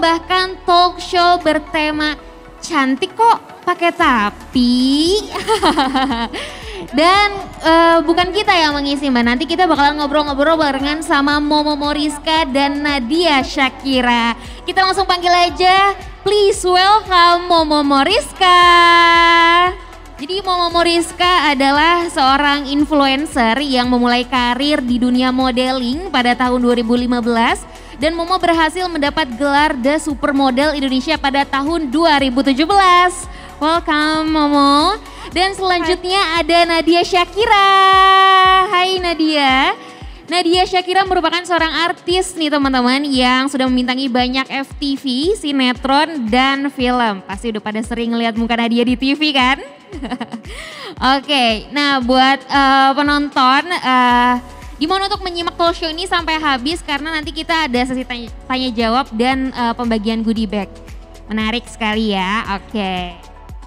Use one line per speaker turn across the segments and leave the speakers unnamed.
mempersembahkan talk show bertema cantik kok pakai tapi. Dan bukan kita yang mengisi Mbak, nanti kita bakalan ngobrol-ngobrol barengan sama Momo Moriska dan Nadia Shakira. Kita langsung panggil aja, please welcome Momo Moriska. Jadi Momo Moriska adalah seorang influencer yang memulai karir di dunia modeling pada tahun 2015 dan Momo berhasil mendapat gelar The Supermodel Indonesia pada tahun 2017. Welcome Momo. Dan selanjutnya ada Nadia Shakira. Hai Nadia. Nadia Shakira merupakan seorang artis nih teman-teman yang sudah membintangi banyak FTV, sinetron, dan film. Pasti udah pada sering ngeliat muka Nadia di TV kan? Oke, nah buat penonton gimana untuk menyimak talk show ini sampai habis karena nanti kita ada sesi tanya jawab dan pembagian goodie bag. Menarik sekali ya, oke.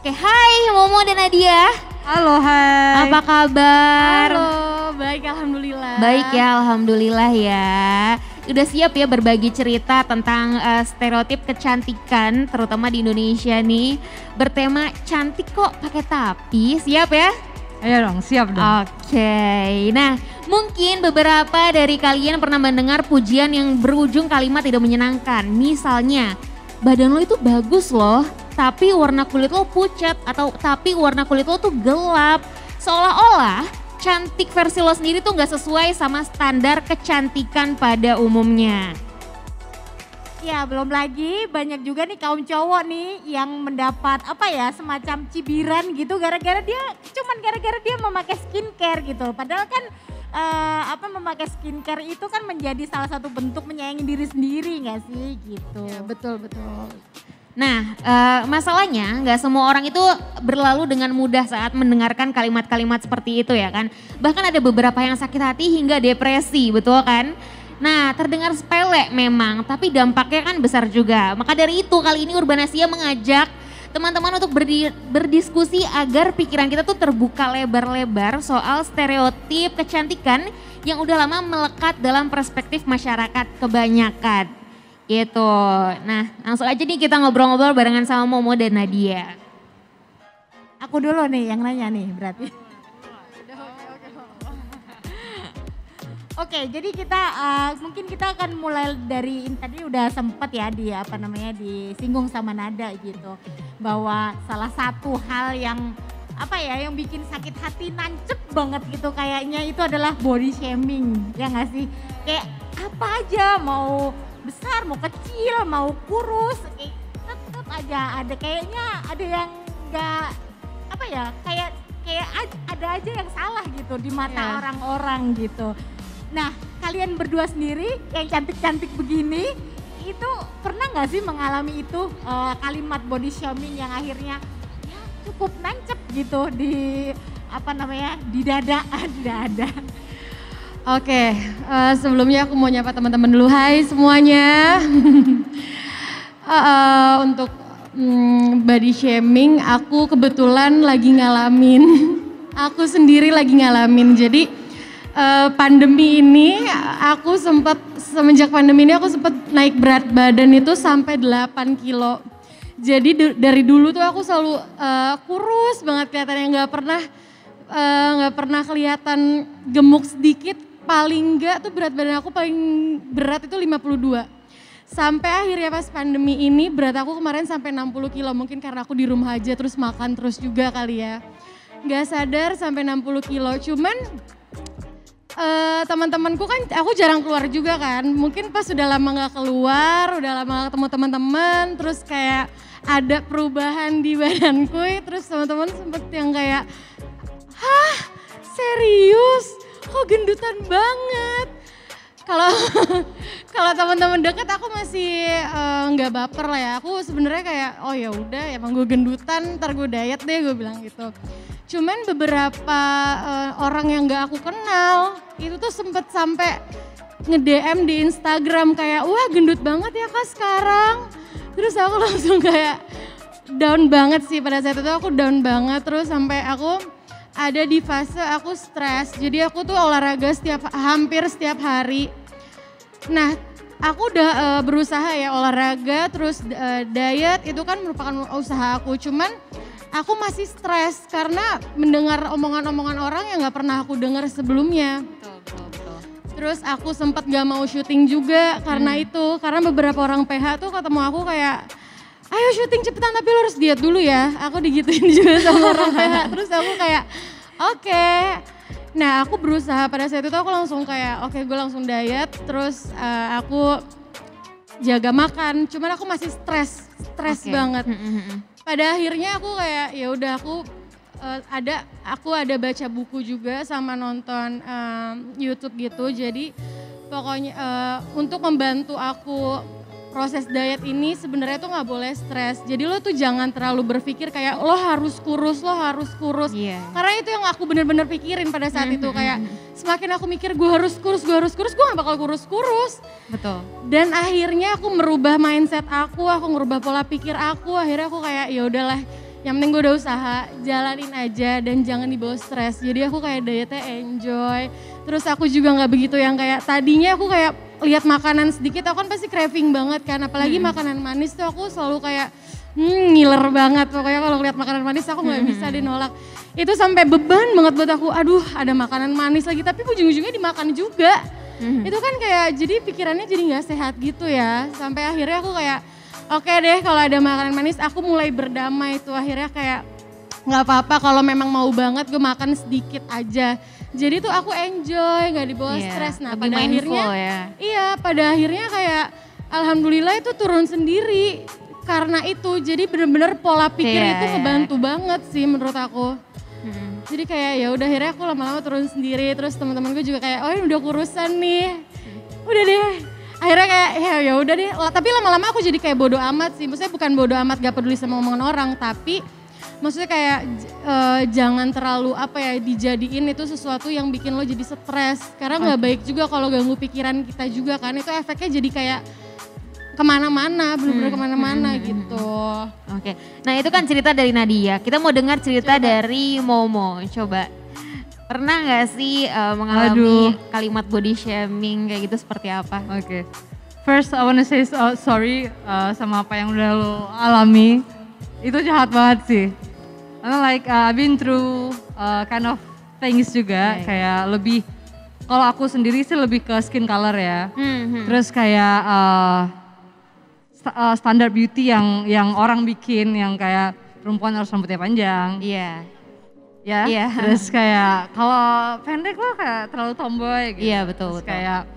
Oke, hai Momo dan Nadia.
Halo, hai.
Apa kabar?
Halo, baik alhamdulillah.
Baik ya, alhamdulillah ya. Udah siap ya berbagi cerita tentang stereotip kecantikan terutama di Indonesia nih. Bertema cantik kok pakai tapi, siap ya?
Ayo dong, siap dong.
Oke, nah mungkin beberapa dari kalian pernah mendengar pujian yang berujung kalimat tidak menyenangkan. Misalnya, badan lo itu bagus loh, tapi warna kulit lo pucat atau tapi warna kulit lo tuh gelap. Seolah-olah cantik versi lo sendiri tuh gak sesuai sama standar kecantikan pada umumnya.
Ya belum lagi banyak juga nih kaum cowok nih yang mendapat apa ya semacam cibiran gitu gara-gara dia memakai skincare gitu. Padahal kan memakai skincare itu kan menjadi salah satu bentuk menyayangi diri sendiri gak sih gitu.
Ya, betul. Nah masalahnya nggak semua orang itu berlalu dengan mudah saat mendengarkan kalimat-kalimat seperti itu ya kan. Bahkan ada beberapa yang sakit hati hingga depresi, betul kan? Nah terdengar sepele memang tapi dampaknya kan besar juga. Maka dari itu kali ini Urbanasia mengajak teman-teman untuk berdiskusi agar pikiran kita tuh terbuka lebar-lebar soal stereotip kecantikan yang udah lama melekat dalam perspektif masyarakat kebanyakan. Gitu. Nah langsung aja nih kita ngobrol-ngobrol barengan sama Momo dan Nadia.
Aku dulu nih yang nanya nih berarti. Oke, jadi kita mungkin kita akan mulai dari tadi udah sempet ya disinggung sama Nada gitu. Bahwa salah satu hal yang yang bikin sakit hati nancep banget gitu kayaknya itu adalah body shaming. Ya gak sih? Kayak apa aja mau besar, mau kecil, mau kurus, tetap aja ada kayaknya ada yang nggak kayak ada aja yang salah gitu di mata orang-orang gitu. Nah kalian berdua sendiri yang cantik-cantik begini itu pernah nggak sih mengalami itu kalimat body shaming yang akhirnya ya cukup nancep gitu di di dada.
Oke, sebelumnya aku mau nyapa teman-teman dulu. Hai semuanya. Untuk body shaming aku kebetulan lagi ngalamin. Aku sendiri lagi ngalamin. Jadi pandemi ini aku semenjak pandemi ini aku sempat naik berat badan itu sampai 8 kilo. Jadi dari dulu tuh aku selalu kurus banget kelihatannya, nggak pernah kelihatan gemuk sedikit. Paling enggak tuh berat badan aku paling berat itu 52. Sampai akhirnya pas pandemi ini berat aku kemarin sampai 60 kilo. Mungkin karena aku di rumah aja terus makan terus juga kali ya. Gak sadar sampai 60 kilo. Cuman teman-temanku kan aku jarang keluar juga kan. Mungkin pas udah lama gak keluar, udah lama gak ketemu teman-teman. Terus kayak ada perubahan di badanku. Terus teman-teman sempet yang kayak, hah serius? Kok gendutan banget? Kalau teman-teman deket aku masih nggak baper lah ya. Aku sebenarnya kayak oh ya udah emang gue gendutan, ntar gue diet deh gue bilang gitu. Cuman beberapa orang yang nggak aku kenal itu tuh sempet sampai nge-DM di Instagram kayak wah gendut banget ya kak sekarang. Terus aku langsung kayak down banget sih pada saat itu aku down banget terus sampai aku ada di fase aku stres, jadi aku tuh olahraga hampir setiap hari. Nah aku udah berusaha ya olahraga, terus diet itu kan merupakan usaha aku. Cuman aku masih stres karena mendengar omongan-omongan orang yang gak pernah aku dengar sebelumnya.
Betul.
Terus aku sempat gak mau syuting juga karena itu. Karena beberapa orang PH tuh ketemu aku kayak, ayo syuting cepetan tapi lo harus diet dulu ya. Aku digituin juga sama orang PH. Terus aku kayak, oke. Nah aku berusaha pada saat itu aku langsung kayak oke, gue langsung diet, terus aku jaga makan, cuman aku masih stres banget. Pada akhirnya aku kayak ya udah aku ada baca buku juga sama nonton YouTube gitu, jadi pokoknya untuk membantu aku proses diet ini sebenarnya tuh nggak boleh stres. Jadi lo tuh jangan terlalu berpikir kayak lo harus kurus. Yeah. Karena itu yang aku bener-bener pikirin pada saat itu, kayak semakin aku mikir gue harus kurus, gue gak bakal kurus.
Betul.
Dan akhirnya aku merubah mindset aku merubah pola pikir aku. Akhirnya aku kayak ya udahlah, yang penting gue udah usaha, jalanin aja dan jangan dibawa stres. Jadi aku kayak dietnya enjoy. Terus aku juga nggak begitu yang kayak tadinya aku kayak lihat makanan sedikit aku kan pasti craving banget kan, apalagi makanan manis tuh aku selalu kayak ngiler banget. Pokoknya kalau lihat makanan manis aku nggak bisa dinolak. Itu sampai beban banget buat aku, aduh ada makanan manis lagi, tapi ujung-ujungnya dimakan juga. Itu kan kayak jadi pikirannya jadi nggak sehat gitu ya. Sampai akhirnya aku kayak oke deh kalau ada makanan manis aku mulai berdamai tuh. Akhirnya kayak nggak apa-apa kalau memang mau banget gue makan sedikit aja. Jadi tuh aku enjoy, nggak dibawa stres. Nah pada akhirnya, pada akhirnya kayak alhamdulillah itu turun sendiri karena itu. Jadi bener-bener pola pikir itu ngebantu banget sih menurut aku. Jadi kayak ya udah akhirnya aku lama-lama turun sendiri. Terus teman-teman gue juga kayak, oh ini udah kurusan nih, udah deh. Akhirnya kayak ya udah deh. Tapi lama-lama aku jadi kayak bodo amat sih. Maksudnya bukan bodo amat gak peduli sama omongan orang, tapi maksudnya kayak jangan terlalu dijadiin itu sesuatu yang bikin lo jadi stres. Karena gak baik juga kalau ganggu pikiran kita juga kan. Itu efeknya jadi kayak kemana-mana, bener-bener kemana-mana gitu.
Oke, nah itu kan cerita dari Nadia. Kita mau dengar cerita dari Momo. Coba, pernah gak sih mengalami kalimat body shaming kayak gitu, seperti apa?
Oke. First I wanna say sorry sama apa yang udah lo alami. Itu jahat banget sih. I've been through kind of things juga, kayak lebih, kalau aku sendiri sih lebih ke skin color ya. Terus kayak standar beauty yang orang bikin, yang kayak perempuan harus rambutnya panjang. Ya. Terus kayak kalau pendek lo kayak terlalu tomboy gitu.
Iya betul.
Terus kayak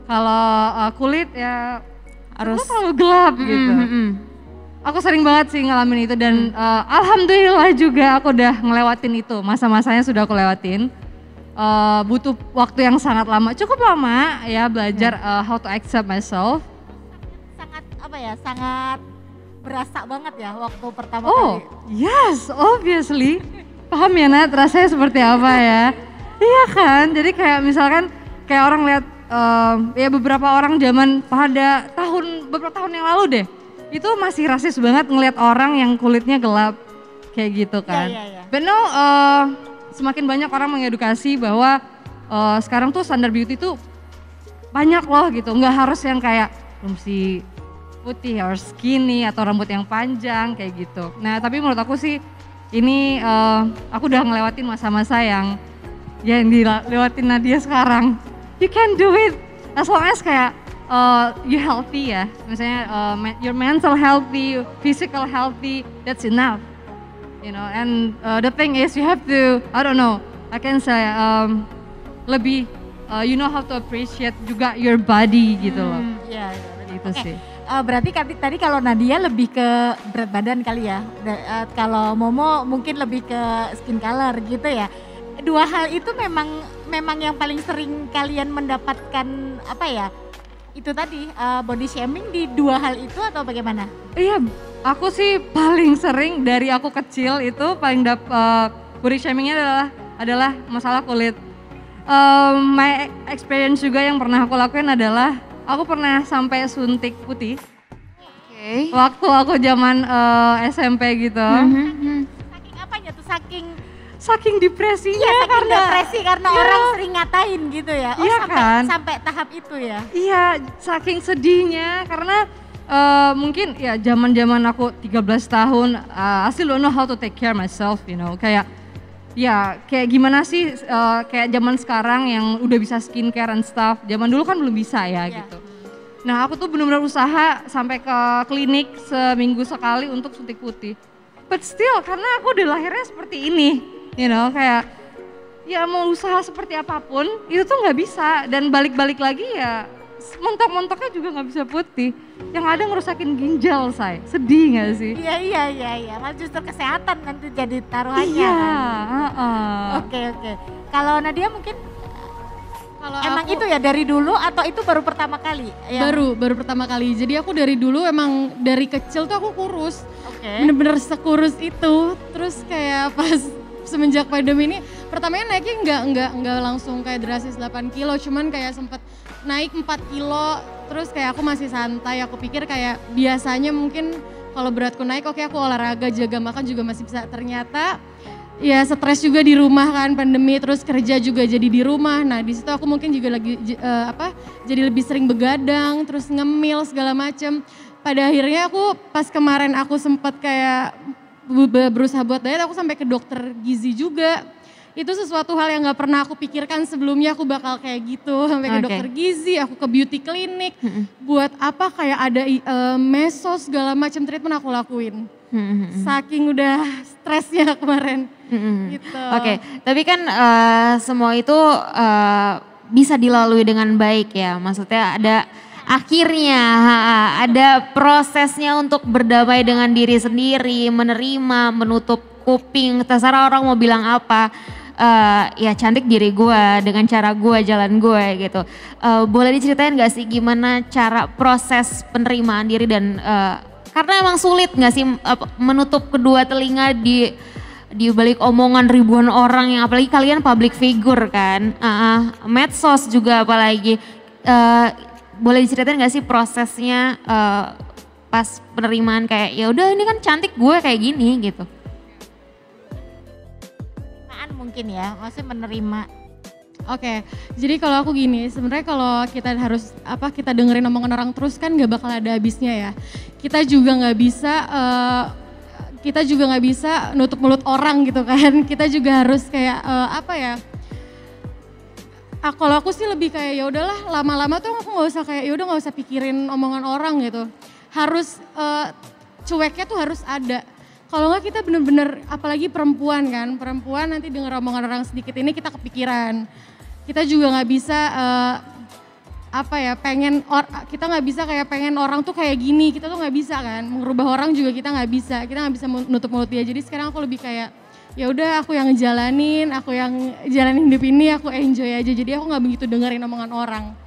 kalau kulit ya harus terlalu gelap gitu. Aku sering banget sih ngalamin itu dan alhamdulillah juga aku udah ngelewatin itu, masa-masanya sudah aku lewatin. Butuh waktu yang sangat lama, cukup lama ya belajar how to accept myself.
Sangat berasa banget ya waktu pertama kali.
Yes, obviously. Paham ya Nat, rasanya seperti apa ya? Iya kan, jadi kayak misalkan kayak orang lihat ya beberapa orang zaman beberapa tahun yang lalu deh. Itu masih rasis banget ngelihat orang yang kulitnya gelap kayak gitu kan. But now semakin banyak orang mengedukasi bahwa sekarang tuh standar beauty tuh banyak loh gitu. Nggak harus yang kayak mesti putih harus skinny atau rambut yang panjang kayak gitu. Nah tapi menurut aku sih ini aku udah ngelewatin masa-masa yang dilewatin Nadia sekarang. You can do it as long as kayak you healthy ya, misalnya your mental healthy, physical healthy, that's enough, you know. And the thing is you have to, I don't know, I can say lebih you know how to appreciate juga your body gitu loh.
Iya.
Gitu sih.
Berarti tadi kalau Nadia lebih ke berat badan kali ya, kalau Momo mungkin lebih ke skin color gitu ya. Dua hal itu memang yang paling sering kalian mendapatkan itu tadi body shaming di dua hal itu atau bagaimana?
Iya, aku sih paling sering dari aku kecil itu paling body shamingnya adalah masalah kulit. My experience juga yang pernah aku lakuin adalah aku pernah sampai suntik putih. Waktu aku zaman SMP gitu.
Saking apanya tuh? Saking
saking depresinya
Iya, saking
karena
depresi karena orang sering ngatain gitu ya. Oh
Iya
sampai
kan?
sampai tahap itu ya.
iya saking sedihnya karena mungkin ya zaman aku 13 tahun I still don't know how to take care myself, you know, kayak ya kayak gimana sih kayak zaman sekarang yang udah bisa skincare and stuff, zaman dulu kan belum bisa ya
Iya.
gitu. Nah aku tuh benar-benar usaha sampai ke klinik seminggu sekali untuk suntik putih. But still karena aku udah lahirnya seperti ini, you know, kayak ya mau usaha seperti apapun itu tuh nggak bisa, dan balik-balik lagi ya montok-montoknya juga nggak bisa putih. Yang ada ngerusakin ginjal, say. Sedih nggak sih?
Iya. Malah justru kesehatan nanti jadi taruhannya
Iya,
kan. Oke. Kalau Nadia mungkin
Kalau
emang
aku
itu ya dari dulu atau itu baru pertama kali?
baru pertama kali. Jadi aku dari dulu emang dari kecil tuh aku kurus.
Oke.
Bener-bener sekurus itu. Terus kayak pas semenjak pandemi ini pertamanya naiknya nggak langsung kayak drastis 8 kilo, cuman kayak sempet naik 4 kilo. Terus kayak aku masih santai, aku pikir kayak biasanya mungkin kalau beratku naik oke aku olahraga, jaga makan juga masih bisa. Ternyata ya stres juga di rumah kan pandemi, terus kerja juga jadi di rumah. Nah di situ aku mungkin juga lagi jadi lebih sering begadang, terus ngemil segala macem. Pada akhirnya aku pas kemarin aku sempat kayak berusaha buat diet, aku sampai ke dokter gizi juga. Itu sesuatu hal yang gak pernah aku pikirkan sebelumnya aku bakal kayak gitu. Sampai ke dokter gizi, aku ke beauty clinic. Buat apa kayak ada mesos segala macam treatment aku lakuin. Saking udah stresnya kemarin. Gitu.
Oke, tapi kan semua itu bisa dilalui dengan baik ya. Maksudnya ada akhirnya ada prosesnya untuk berdamai dengan diri sendiri, menerima, menutup kuping, terserah orang mau bilang apa. Ya cantik diri gue dengan cara gue, jalan gue gitu. Boleh diceritain gak sih gimana cara proses penerimaan diri dan karena emang sulit gak sih menutup kedua telinga di balik omongan ribuan orang yang apalagi kalian public figure kan, medsos juga apalagi. Boleh diceritain gak sih prosesnya pas penerimaan kayak ya udah ini kan cantik gue kayak gini gitu.
Mungkin ya, maksudnya menerima.
Oke, jadi kalau aku gini, sebenarnya kalau kita harus kita dengerin omongan orang terus kan nggak bakal ada habisnya ya. Kita juga nggak bisa nutup mulut orang gitu kan. Kita juga harus kayak kalau aku sih lebih kayak ya udahlah, lama-lama tuh aku nggak usah kayak ya udah nggak usah pikirin omongan orang gitu. Harus cueknya tuh harus ada. Kalau nggak kita bener-bener, apalagi perempuan kan, perempuan nanti denger omongan orang sedikit ini kita kepikiran. Kita juga nggak bisa kita nggak bisa kayak pengen orang tuh kayak gini, kita tuh nggak bisa kan, merubah orang juga kita nggak bisa menutup mulut dia. Jadi sekarang aku lebih kayak ya udah aku yang jalanin hidup ini, aku enjoy aja. Jadi aku nggak begitu dengerin omongan orang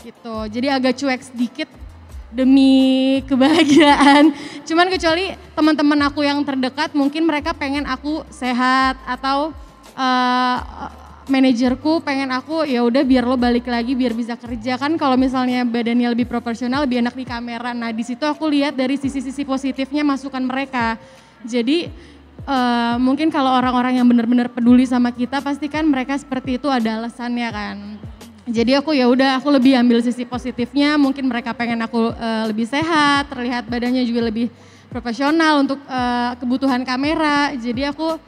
gitu. Jadi agak cuek sedikit demi kebahagiaan. Cuman kecuali teman-teman aku yang terdekat mungkin mereka pengen aku sehat atau manajerku pengen aku ya udah biar lo balik lagi biar bisa kerja kan, kalau misalnya badannya lebih proporsional lebih enak di kamera. Nah di situ aku lihat dari sisi-sisi positifnya masukan mereka. Jadi mungkin kalau orang-orang yang benar-benar peduli sama kita pasti kan mereka seperti itu ada alasannya kan. Jadi aku ya udah aku lebih ambil sisi positifnya, mungkin mereka pengen aku lebih sehat, terlihat badannya juga lebih profesional untuk kebutuhan kamera. Jadi aku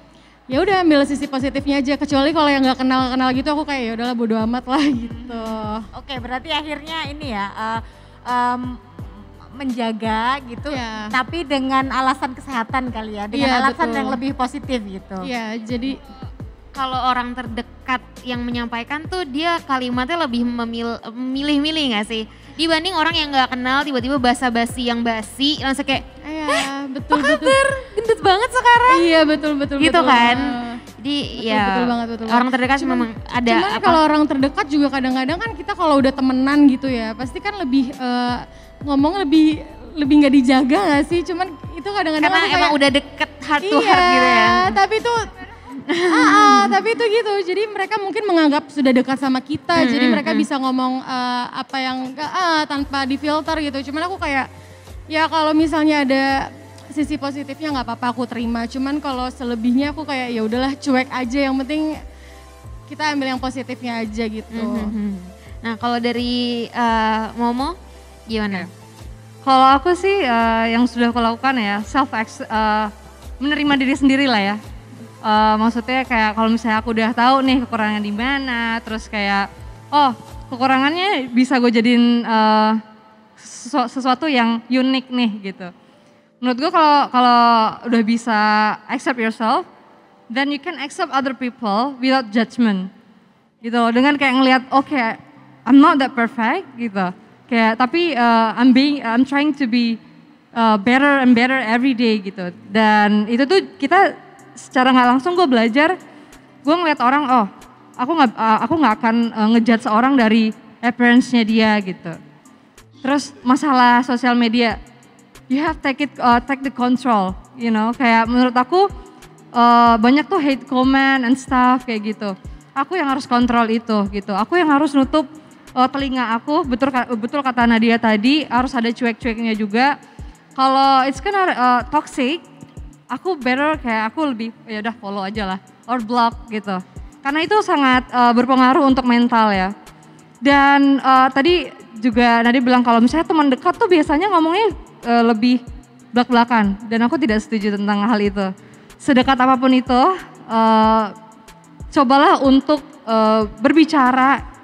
ya udah ambil sisi positifnya aja, kecuali kalau yang nggak kenal gitu aku kayak ya udahlah bodo amat lah gitu.
Oke, berarti akhirnya ini ya menjaga gitu,
ya.
Tapi dengan alasan kesehatan kali ya, dengan alasan
betul.
yang lebih positif gitu.
Iya, jadi
kalau orang terdekat yang menyampaikan tuh dia kalimatnya lebih memilih-milih gak sih? Dibanding orang yang gak kenal tiba-tiba basa-basi yang basi langsung kayak
iya betul.
gendut banget sekarang.
Iya betul.
Gitu kan. Jadi
betul banget.
Orang terdekat memang ada
cuman kalau orang terdekat juga kadang-kadang kan kita kalau udah temenan gitu ya pasti kan lebih ngomong lebih nggak dijaga gak sih? Cuman itu kadang-kadang
karena emang udah deket heart to
iya,
heart gitu ya.
Tapi itu gitu, jadi mereka mungkin menganggap sudah dekat sama kita, jadi mereka bisa ngomong apa yang tanpa difilter gitu. Cuman aku kayak, ya kalau misalnya ada sisi positifnya nggak apa-apa aku terima. Cuman kalau selebihnya aku kayak ya udahlah cuek aja. Yang penting kita ambil yang positifnya aja gitu.
Nah kalau dari Momo gimana?
Kalau aku sih yang sudah aku lakukan ya menerima diri sendiri lah ya. Maksudnya kayak kalau misalnya aku udah tahu nih kekurangan di mana, terus kayak kekurangannya bisa gue jadiin sesuatu yang unik nih gitu. Menurut gue kalau udah bisa accept yourself, then you can accept other people without judgment. Gitu loh, dengan kayak ngelihat okay, I'm not that perfect gitu. Kayak tapi I'm trying to be better and better every day gitu. Dan itu tuh kita secara nggak langsung gue belajar, gue ngeliat orang aku nggak akan ngejudge seorang dari appearance-nya dia gitu. Terus masalah sosial media, you have take the control, you know. Kayak menurut aku banyak tuh hate comment and stuff kayak gitu. Aku yang harus kontrol itu gitu. Aku yang harus nutup telinga aku, betul kata Nadia tadi, harus ada cuek-cueknya juga. Kalau it's kinda toxic, aku better kayak aku lebih ya udah follow aja lah or block gitu. Karena itu sangat berpengaruh untuk mental ya. Dan tadi juga Nadia bilang kalau misalnya teman dekat tuh biasanya ngomongnya lebih belak-belakan dan aku tidak setuju tentang hal itu. Sedekat apapun itu, cobalah untuk berbicara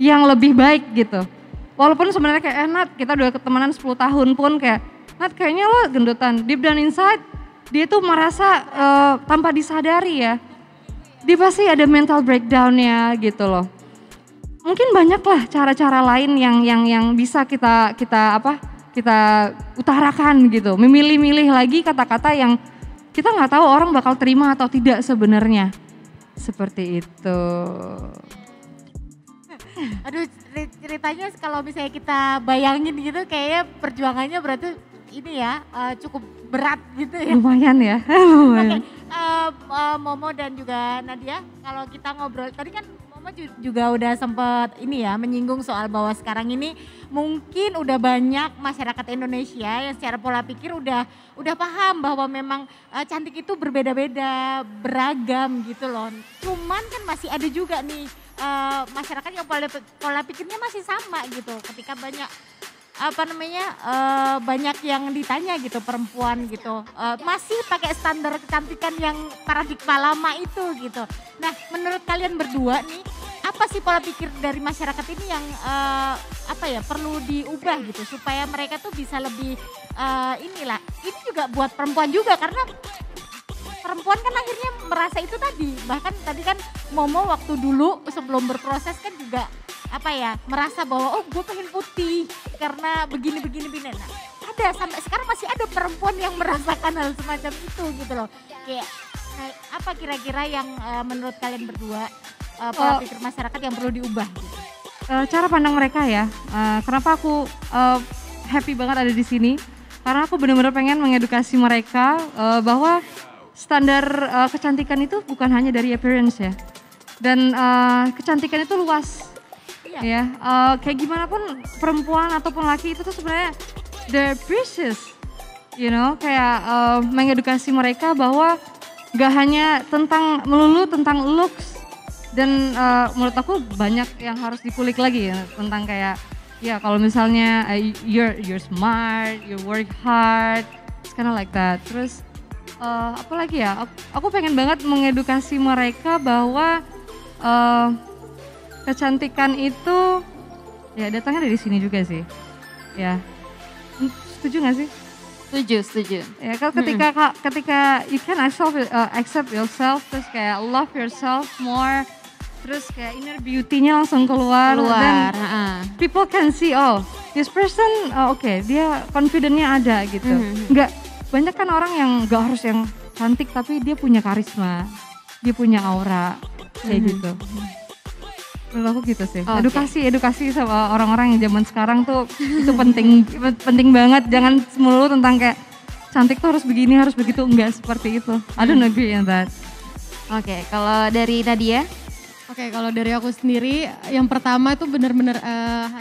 yang lebih baik gitu. Walaupun sebenarnya kayak Nat, kita udah ketemanan 10 tahun pun kayak Nat kayaknya lo gendutan. Deep down inside dia tuh merasa tanpa disadari ya, dia pasti ada mental breakdown-nya gitu loh. Mungkin banyak lah cara-cara lain yang bisa kita utarakan gitu. Memilih-milih lagi kata-kata yang kita nggak tahu orang bakal terima atau tidak sebenarnya. Seperti itu.
Aduh ceritanya kalau misalnya kita bayangin gitu kayaknya perjuangannya berarti ini ya cukup berat gitu ya.
Lumayan ya.
Oke, Momo dan juga Nadia, kalau kita ngobrol tadi kan Momo juga udah sempet ini ya menyinggung soal bahwa sekarang ini mungkin udah banyak masyarakat Indonesia yang secara pola pikir udah paham bahwa memang cantik itu berbeda-beda, beragam gitu loh. Cuman kan masih ada juga nih masyarakat yang pola pikirnya masih sama gitu. Ketika banyak banyak yang ditanya gitu perempuan gitu masih pakai standar kecantikan yang paradigma lama itu gitu. Nah menurut kalian berdua nih apa sih pola pikir dari masyarakat ini yang perlu diubah gitu supaya mereka tuh bisa lebih ini juga buat perempuan juga karena perempuan kan akhirnya merasa itu tadi, bahkan tadi kan Momo waktu dulu sebelum berproses kan juga merasa bahwa gue pengen putih karena begini. Nah, ada sampai sekarang masih ada perempuan yang merasakan hal semacam itu gitu loh. Kayak apa kira-kira yang menurut kalian berdua pola pikir masyarakat yang perlu diubah gitu?
Cara pandang mereka ya, kenapa aku happy banget ada di sini? Karena aku benar-benar pengen mengedukasi mereka bahwa standar kecantikan itu bukan hanya dari appearance ya. Dan kecantikan itu luas. Ya, kayak gimana pun perempuan ataupun laki itu tuh sebenarnya they're precious, you know, kayak mengedukasi mereka bahwa gak hanya melulu tentang looks dan menurut aku banyak yang harus dikulik lagi ya, tentang kayak ya kalau misalnya you're smart, you work hard, it's kinda like that. Terus apalagi ya, aku pengen banget mengedukasi mereka bahwa kecantikan itu ya datangnya dari sini juga sih, ya. Setuju gak sih?
Setuju.
Ya ketika you can accept yourself, terus kayak love yourself more, terus kayak inner beauty-nya langsung keluar. Dan people can see this person dia confident-nya ada gitu. Nggak banyak kan orang yang nggak harus yang cantik tapi dia punya karisma, dia punya aura kayak gitu. Menurut aku gitu sih. Edukasi sama orang-orang yang zaman sekarang tuh itu penting banget. Jangan melulu tentang kayak cantik tuh harus begini, harus begitu, enggak seperti itu. I don't agree on that.
Oke, kalau dari Nadia?
Oke, kalau dari aku sendiri yang pertama itu benar-benar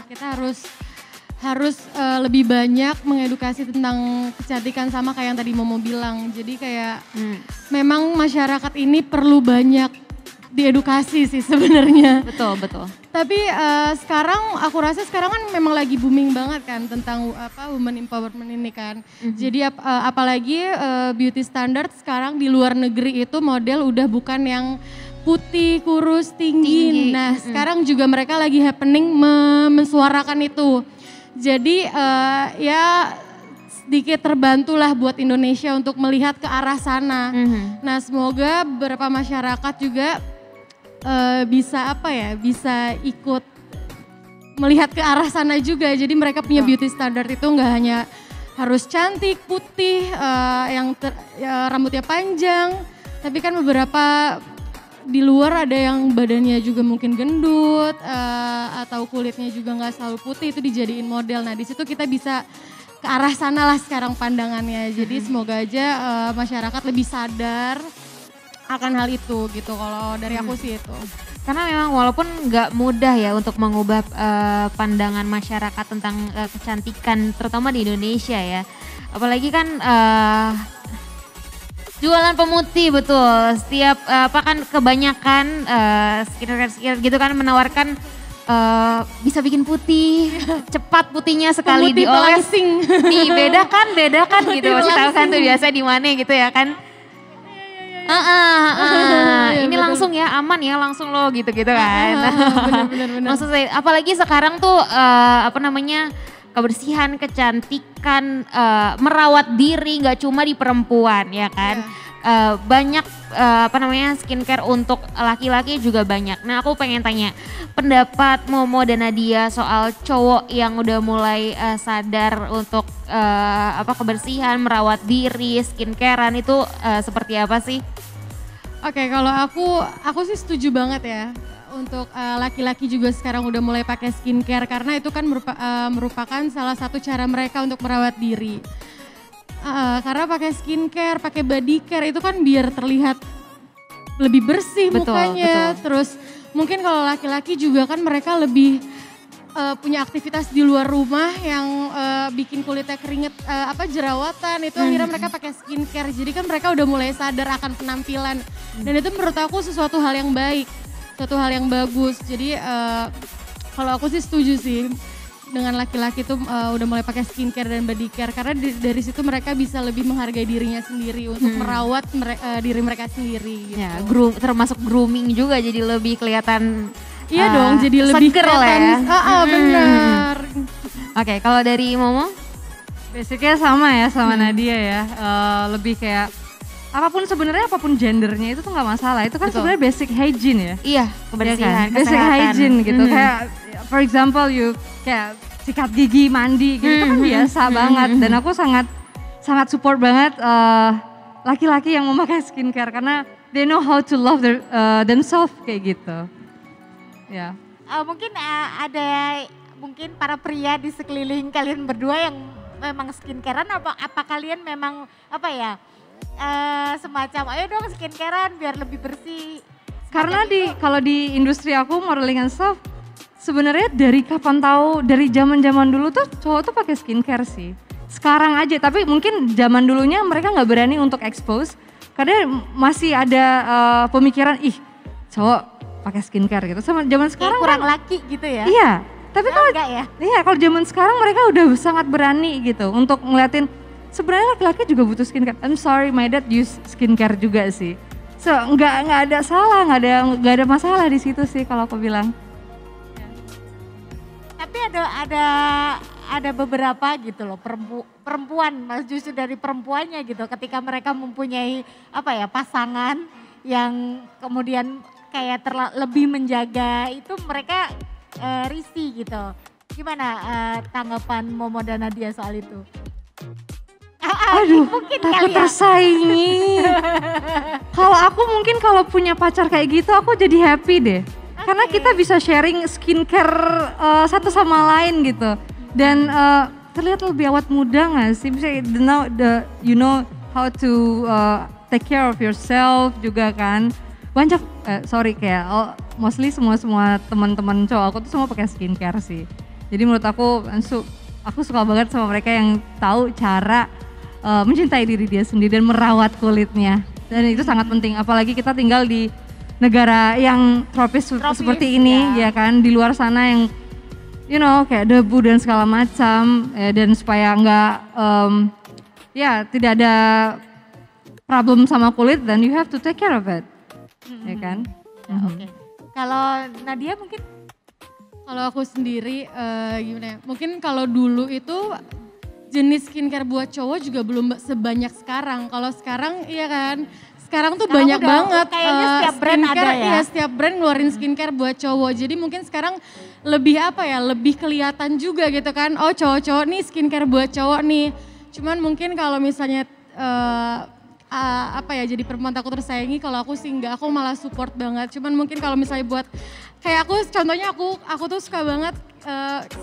kita harus lebih banyak mengedukasi tentang kecantikan sama kayak yang tadi Momo bilang. Jadi kayak memang masyarakat ini perlu banyak diedukasi sih sebenarnya.
Betul, betul.
Tapi sekarang aku rasa sekarang kan memang lagi booming banget kan tentang women empowerment ini kan. Jadi apalagi beauty standard sekarang di luar negeri itu model udah bukan yang putih, kurus, tinggi. Nah sekarang juga mereka lagi happening mensuarakan itu. Jadi ya sedikit terbantulah buat Indonesia untuk melihat ke arah sana. Nah semoga beberapa masyarakat juga bisa bisa ikut melihat ke arah sana juga. Jadi mereka punya beauty standard itu nggak hanya harus cantik, putih, rambutnya panjang. Tapi kan beberapa di luar ada yang badannya juga mungkin gendut atau kulitnya juga nggak selalu putih, itu dijadiin model. Nah di situ kita bisa ke arah sana lah sekarang pandangannya. Jadi semoga aja masyarakat lebih sadar akan hal itu gitu. Kalau dari aku sih itu.
Karena memang walaupun nggak mudah ya untuk mengubah pandangan masyarakat tentang kecantikan, terutama di Indonesia ya. Apalagi kan jualan pemutih, betul. Setiap kan kebanyakan skincare gitu kan menawarkan bisa bikin putih, cepat putihnya sekali
pemutih
dioles.
pelangsing.
Bedakan gitu. Masih tahu kan tuh biasa di mana gitu ya kan. Ini langsung ya, aman ya, langsung lo gitu-gitu kan.
Bener-bener.
Maksud saya, apalagi sekarang tuh kebersihan, kecantikan, merawat diri nggak cuma di perempuan ya kan. Banyak skincare untuk laki-laki juga banyak. Nah aku pengen tanya pendapat Momo dan Nadia soal cowok yang udah mulai sadar untuk kebersihan, merawat diri, skincarean itu seperti apa sih?
Oke, kalau aku sih setuju banget ya. Untuk laki-laki juga sekarang udah mulai pakai skincare karena itu kan merupakan salah satu cara mereka untuk merawat diri. Karena pakai skincare, pakai body care itu kan biar terlihat lebih bersih mukanya.
Betul.
Terus mungkin kalau laki-laki juga kan mereka lebih punya aktivitas di luar rumah yang bikin kulitnya keringet, jerawatan, itu akhirnya mereka pakai skincare. Jadi kan mereka udah mulai sadar akan penampilan. Dan itu menurut aku sesuatu hal yang baik, suatu hal yang bagus. Jadi kalau aku sih setuju sih dengan laki-laki tuh udah mulai pakai skincare dan body care. Karena dari situ mereka bisa lebih menghargai dirinya sendiri untuk merawat diri mereka sendiri gitu.
Ya, termasuk grooming juga jadi lebih kelihatan.
Iya dong, jadi lebih kelihatan. Benar.
Oke, kalau dari Momo?
Basicnya sama ya sama Nadia ya. Lebih kayak apapun gendernya itu tuh nggak masalah. Itu kan sebenarnya basic hygiene ya.
Iya, kebersihan,
kan? Basic hygiene gitu. Kayak for example you kayak sikat gigi, mandi gitu itu kan biasa banget. Dan aku sangat support banget laki-laki yang memakai skincare karena they know how to love themselves kayak gitu. Ya.
Mungkin ada mungkin para pria di sekeliling kalian berdua yang memang skincarean apa kalian memang semacam ayo dong skincarean biar lebih bersih.
Karena kalau di industri aku modeling and stuff sebenarnya dari zaman dulu tuh cowok tuh pakai skincare sih. Sekarang aja tapi mungkin zaman dulunya mereka nggak berani untuk expose karena masih ada pemikiran cowok pakai skincare gitu. Sama zaman sekarang
kurang laki gitu ya.
Iya. Tapi kalau
ya?
Iya, kalau zaman sekarang mereka udah sangat berani gitu untuk ngeliatin sebenarnya laki-laki juga butuh skincare. I'm sorry, my dad use skincare juga sih. So, nggak ada salah, nggak ada masalah di situ sih kalau aku bilang.
Tapi ada beberapa gitu loh perempuan, justru dari perempuannya gitu ketika mereka mempunyai pasangan yang kemudian kayak lebih menjaga itu mereka risih gitu. Gimana tanggapan Momo dan Nadia soal itu?
Aduh,
mungkin
takut tersaingi. Kalau aku mungkin kalau punya pacar kayak gitu aku jadi happy deh. Karena kita bisa sharing skincare satu sama lain gitu. Dan terlihat lebih awet muda gak sih? Bisa you know how to take care of yourself juga kan. Banyak, mostly semua teman-teman cowok aku tuh semua pakai skincare sih. Jadi menurut aku aku suka banget sama mereka yang tahu cara mencintai diri dia sendiri dan merawat kulitnya. Dan itu sangat penting, apalagi kita tinggal di negara yang tropis seperti ini ya kan, di luar sana yang kayak debu dan segala macam, dan supaya nggak tidak ada problem sama kulit, then you have to take care of it, ya kan?
Oke. Kalau Nadia mungkin?
Kalau aku sendiri gimana ya, mungkin kalau dulu itu jenis skincare buat cowok juga belum sebanyak sekarang. Kalau sekarang iya kan, sekarang tuh banyak banget
kayaknya setiap brand ada ya.
Iya, setiap brand ngeluarin skincare buat cowok. Jadi mungkin sekarang lebih lebih kelihatan juga gitu kan. Oh cowok-cowok nih skincare buat cowok nih. Cuman mungkin kalau misalnya jadi perempuan takut tersaingi, kalau aku sih enggak, aku malah support banget. Cuman mungkin kalau misalnya buat kayak aku, contohnya aku tuh suka banget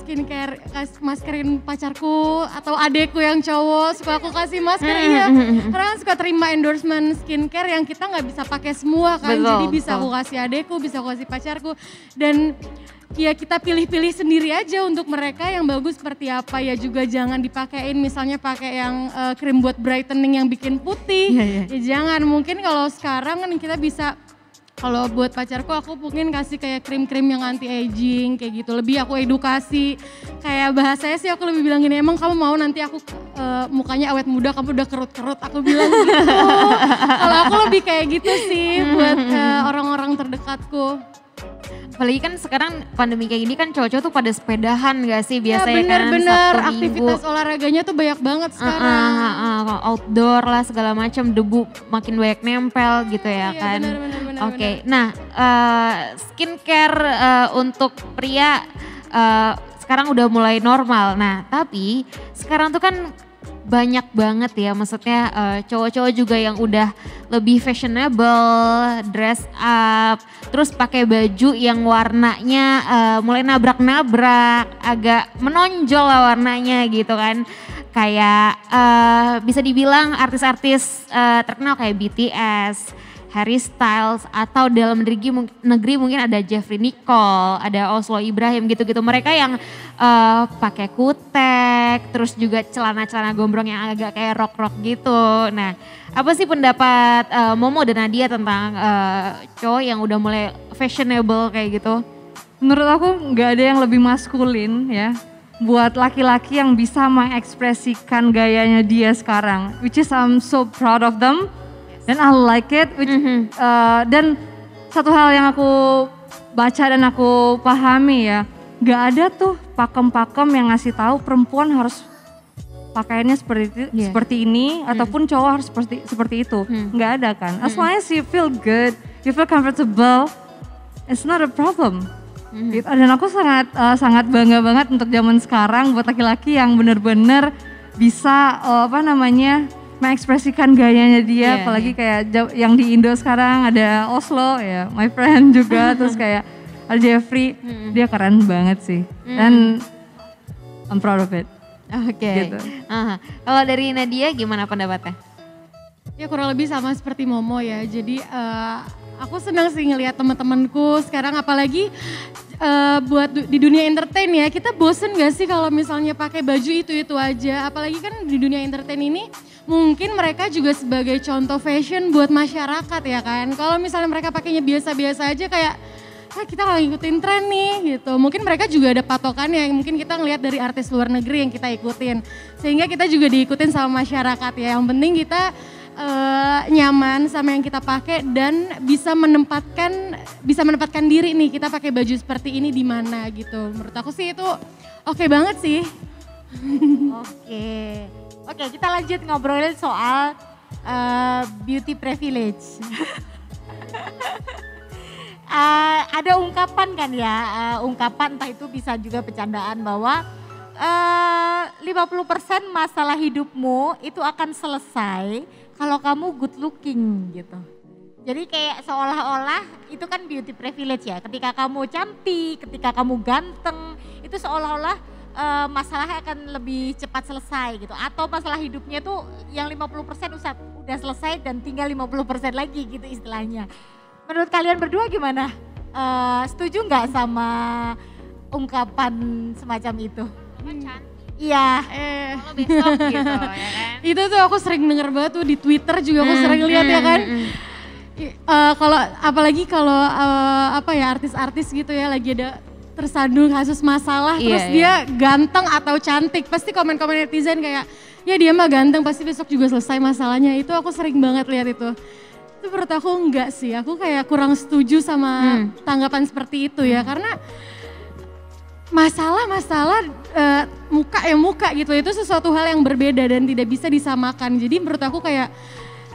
skincare, maskerin pacarku atau adekku yang cowok, suka aku kasih masker karena kan suka terima endorsement skincare yang kita nggak bisa pakai semua kan. Betul, jadi bisa aku kasih adekku, bisa aku kasih pacarku, dan ya kita pilih-pilih sendiri aja untuk mereka yang bagus seperti apa. Ya juga jangan dipakein misalnya pakai yang krim buat brightening yang bikin putih. Ya jangan, mungkin kalau sekarang kan kita bisa, kalau buat pacarku aku mungkin kasih kayak krim-krim yang anti aging kayak gitu. Lebih aku edukasi, kayak bahasanya sih aku lebih bilang gini, emang kamu mau nanti aku mukanya awet muda, kamu udah kerut-kerut, aku bilang gitu. Kalau aku lebih kayak gitu sih buat orang-orang terdekatku.
Apalagi kan sekarang pandemi kayak gini kan cowok-cowok tuh pada sepedahan gak sih biasanya
bener-bener,
kan Sabtu
aktivitas olahraganya tuh banyak banget sekarang.
Outdoor lah segala macam, debu makin banyak nempel gitu ya kan.
Bener.
Oke. Nah skincare untuk pria sekarang udah mulai normal. Nah tapi sekarang tuh kan banyak banget ya, maksudnya cowok-cowok juga yang udah lebih fashionable, dress up, terus pakai baju yang warnanya mulai nabrak-nabrak, agak menonjol lah warnanya gitu kan. Kayak bisa dibilang artis-artis terkenal kayak BTS, Harry Styles, atau dalam negeri mungkin ada Jeffrey Nicole, ada Oslo Ibrahim gitu-gitu. Mereka yang pakai kutek, terus juga celana-celana gombrong yang agak kayak rock-rock gitu. Nah, apa sih pendapat Momo dan Nadia tentang cowok yang udah mulai fashionable kayak gitu?
Menurut aku nggak ada yang lebih maskulin ya buat laki-laki yang bisa mengekspresikan gayanya dia sekarang, which is I'm so proud of them. Dan I like it, dan satu hal yang aku baca dan aku pahami ya, gak ada tuh pakem-pakem yang ngasih tahu perempuan harus pakaiannya seperti ini, ataupun cowok harus seperti itu, gak ada kan. As long as you feel good, you feel comfortable, it's not a problem. Gitu. Dan aku sangat bangga banget untuk zaman sekarang buat laki-laki yang benar-benar bisa mengekspresikan gayanya dia, apalagi kayak yang di Indo sekarang ada Oslo ya, my friend juga, terus kayak ada Jeffrey, dia keren banget sih, dan I'm proud of it.
Oke.
Gitu.
Kalau dari Nadia gimana pendapatnya?
Ya kurang lebih sama seperti Momo ya, jadi aku senang sih ngelihat teman-temanku sekarang, apalagi buat di dunia entertain ya, kita bosen gak sih kalau misalnya pakai baju itu aja, apalagi kan di dunia entertain ini mungkin mereka juga sebagai contoh fashion buat masyarakat ya kan. Kalau misalnya mereka pakainya biasa-biasa aja kayak kita nggak ngikutin tren nih gitu. Mungkin mereka juga ada patokannya, mungkin kita ngelihat dari artis luar negeri yang kita ikutin, sehingga kita juga diikutin sama masyarakat ya. Yang penting kita nyaman sama yang kita pakai dan bisa menempatkan diri nih, kita pakai baju seperti ini di mana gitu. Menurut aku sih itu oke banget sih.
Oke, kita lanjut ngobrolin soal beauty privilege. Ada ungkapan kan ya, ungkapan entah itu bisa juga bercandaan bahwa 50% masalah hidupmu itu akan selesai kalau kamu good looking gitu. Jadi kayak seolah-olah itu kan beauty privilege ya, ketika kamu cantik, ketika kamu ganteng, itu seolah-olah masalahnya akan lebih cepat selesai gitu. Atau masalah hidupnya tuh yang 50% udah selesai dan tinggal 50% lagi gitu istilahnya. Menurut kalian berdua gimana? Setuju nggak sama ungkapan semacam itu? Iya.
Kalau besok gitu ya kan.
Itu tuh aku sering denger banget tuh di Twitter juga aku sering lihat ya kan. Kalau apalagi kalau apa ya artis-artis gitu ya lagi ada tersandung kasus masalah terus dia ganteng atau cantik pasti komen-komen netizen kayak ya dia mah ganteng pasti besok juga selesai masalahnya. Itu aku sering banget lihat itu. Itu menurut aku enggak sih, aku kayak kurang setuju sama tanggapan seperti itu ya karena masalah muka ya muka gitu itu sesuatu hal yang berbeda dan tidak bisa disamakan. Jadi menurut aku kayak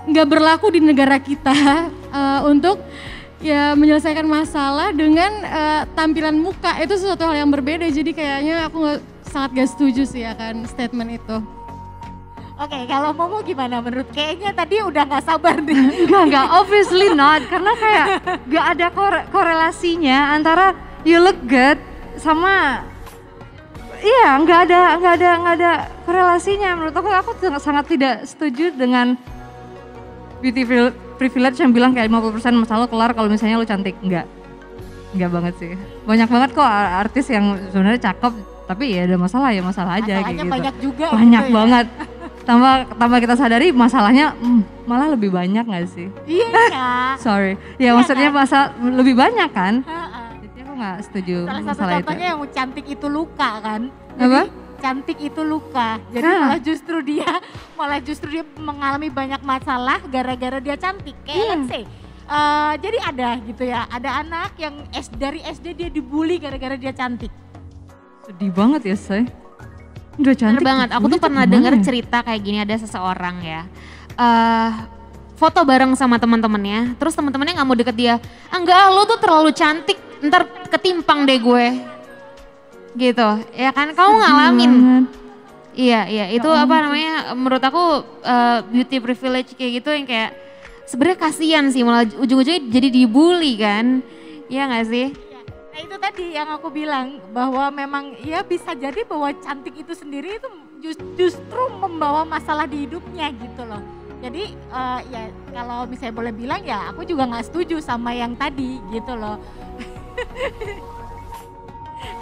nggak berlaku di negara kita untuk ya menyelesaikan masalah dengan tampilan muka itu sesuatu hal yang berbeda. Jadi kayaknya aku sangat gak setuju sih akan statement itu.
Oke, kalau Momo gimana menurut? Kayaknya tadi udah gak sabar nih.
Enggak, obviously not. Karena kayak gak ada korelasinya antara you look good sama iya nggak ada korelasinya. Menurut aku sangat tidak setuju dengan beauty privilege yang bilang kayak 50% masalah kelar kalau misalnya lu cantik. Enggak banget sih. Banyak banget kok artis yang sebenarnya cakep tapi ya ada masalah ya masalah aja kayak gitu.
Banyak juga.
Banyak
gitu
banget. Tambah kita sadari masalahnya malah lebih banyak gak sih?
Iya.
Sorry. Ya maksudnya masalah lebih banyak kan? Jadi aku gak setuju
salah satu
masalah itu.
contohnya yang cantik itu luka kan?
Apa?
Cantik itu luka. Jadi malah justru dia mengalami banyak masalah gara-gara dia cantik. Kayak let's say, jadi ada gitu ya, ada anak yang dari SD dia dibully gara-gara dia cantik.
Sedih banget ya say. Udah cantik.
Bener banget, aku tuh pernah denger cerita kayak gini, ada seseorang ya. Foto bareng sama teman-temannya, terus teman-temannya nggak mau deket dia. Enggak, lo tuh terlalu cantik, ntar ketimpang deh gue. Gitu, ya kan kamu ngalamin. Iya, itu apa namanya, menurut aku beauty privilege kayak gitu yang kayak sebenarnya kasihan sih, malah ujung-ujungnya jadi dibully kan. Iya gak sih?
Nah itu tadi yang aku bilang bahwa memang ya bisa jadi bahwa cantik itu sendiri itu justru membawa masalah di hidupnya gitu loh. Jadi ya kalau misalnya boleh bilang ya aku juga nggak setuju sama yang tadi gitu loh.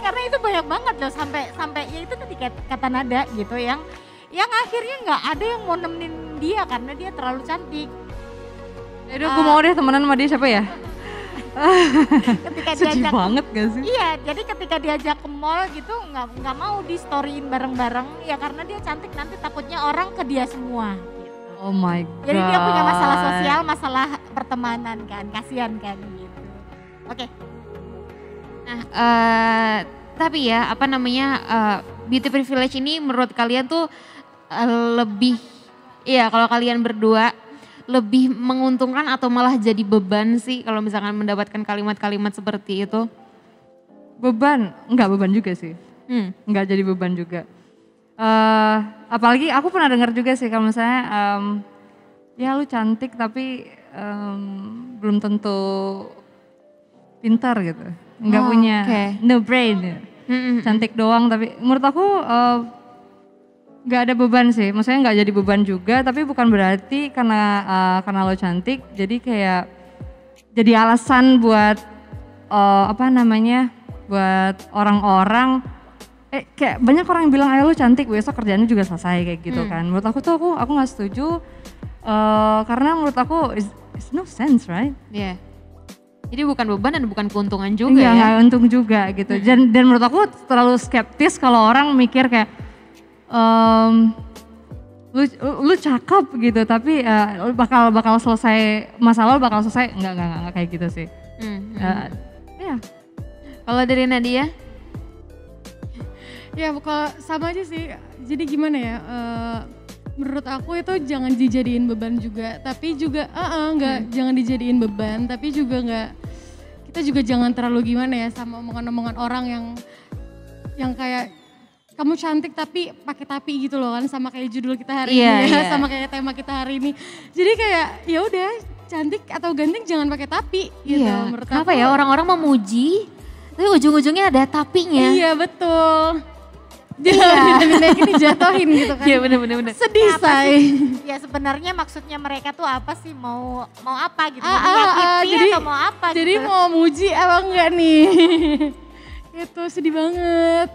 Karena itu banyak banget loh sampai ya itu tadi kata Nada gitu yang akhirnya nggak ada yang mau nemenin dia karena dia terlalu cantik.
Aduh gue mau deh temenan sama dia siapa ya?
Ketika
sedih
diajak,
banget gak sih?
Iya, jadi ketika diajak ke mall gitu nggak mau di storyin bareng-bareng ya karena dia cantik nanti takutnya orang ke dia semua. Gitu.
Oh my god.
Jadi dia punya masalah sosial, masalah pertemanan kan, kasihan kan gitu. Oke.
Nah, tapi ya apa namanya beauty privilege ini menurut kalian tuh lebih, ya kalau kalian berdua lebih menguntungkan atau malah jadi beban sih kalau misalkan mendapatkan kalimat-kalimat seperti itu?
Beban? Enggak beban juga sih. Enggak jadi beban juga. Apalagi aku pernah dengar juga sih kalau misalnya ya lu cantik tapi belum tentu pintar gitu. Enggak punya no brain. Cantik doang tapi menurut aku nggak ada beban sih, maksudnya nggak jadi beban juga, tapi bukan berarti karena lo cantik, jadi kayak jadi alasan buat buat orang-orang, kayak banyak orang yang bilang ayo lo cantik, besok kerjaannya juga selesai kayak gitu kan. Menurut aku tuh aku nggak setuju, karena menurut aku it's no sense, right?
Iya. Yeah. Jadi bukan beban dan bukan keuntungan juga ya?
Nggak untung juga gitu. Dan menurut aku terlalu skeptis kalau orang mikir kayak lu cakep gitu tapi bakal selesai masalah bakal selesai enggak kayak gitu sih. Ya.
Kalau dari Nadia?
Ya kalau sama aja sih. Jadi gimana ya? Menurut aku itu jangan dijadiin beban juga, tapi juga jangan dijadiin beban, tapi juga kita juga jangan terlalu gimana ya sama omongan-omongan orang yang kayak kamu cantik tapi pakai tapi gitu loh kan, sama kayak judul kita hari ini ya, sama kayak tema kita hari ini. Jadi kayak ya udah cantik atau ganteng jangan pakai tapi gitu. Menurut
kenapa
aku,
ya orang-orang memuji tapi ujung-ujungnya ada tapinya.
Iya betul. Jangan dinaikin dijatuhin gitu kan.
Iya bener-bener.
Sedih say.
Ya sebenarnya maksudnya mereka tuh apa sih, mau apa gitu, menyakiti atau mau apa gitu.
Jadi mau muji apa enggak nih. Itu sedih banget.